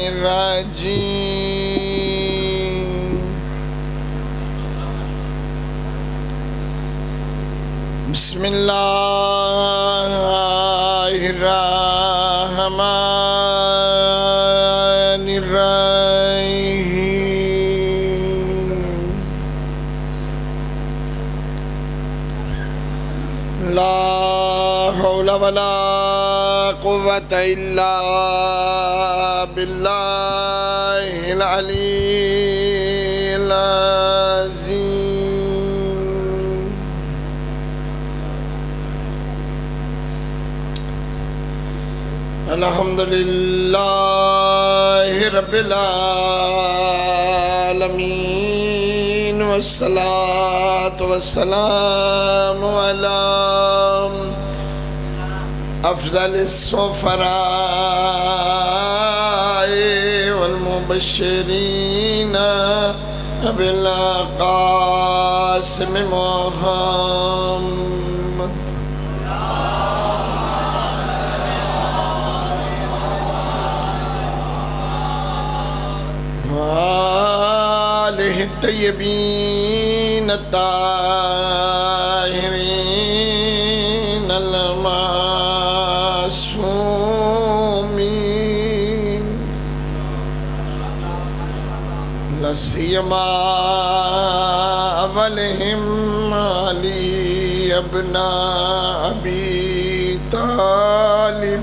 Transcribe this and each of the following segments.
الرجيم بسم الله الرحمن الرحيم لا حول ولا قوة إلا بالله العلي العظيم الحمد لله رب العالمين والصلاة والسلام على أفضل السفراء والمبشرين بالقاسم محمد وآله الطيبين الطاهرين المعصومين لا سيما أولهم علي بن أبي طالب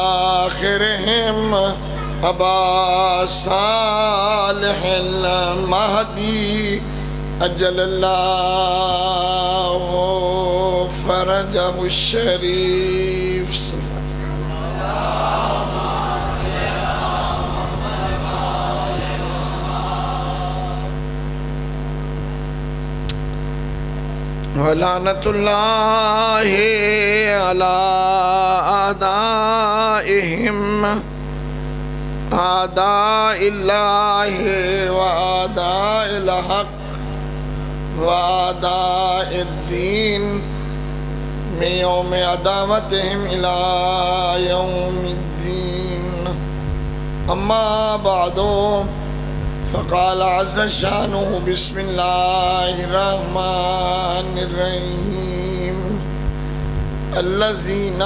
وآخرهم أبا صالح المهدي أجل الله فرجه الشريف ولعنة الله على أعدائهم أعداء الله وأعداء الحق وأعداء الدين من يوم عداوتهم إلى يوم الدين أما بعد فقال عز شانه بسم الله الرحمن الرحيم الذين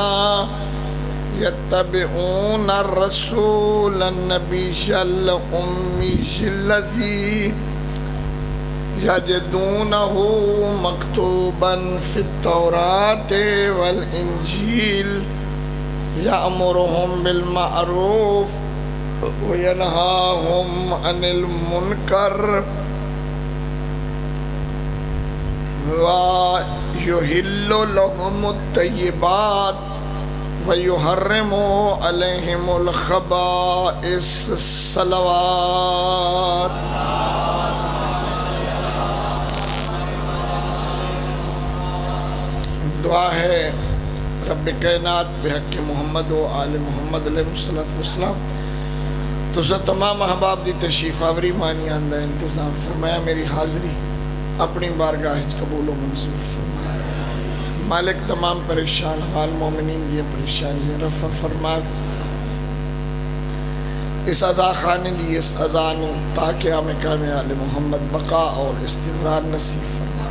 يتبعون الرسول النبي الأمي الذي يجدونه مكتوبا في التوراة والإنجيل يأمرهم بالمعروف وينهاهم عن المنكر ويحل لهم الطيبات ويحرم عليهم الخبائث الصلوات دعا ہے رب کائنات بحق محمد و آل محمد علیہ السلام تو سب تمام احباب دی تشریف آوری مانی آندہ انتظام فرمایا میری حاضری اپنی بارگاہ قبول و منظور فرمایا مالک تمام پریشان حال مومنین دی پریشانی رفع فرما اس عزا خانے دی اس عزانو تاکہ آمکہ میں آل محمد بقا اور استمرار نصیب فرما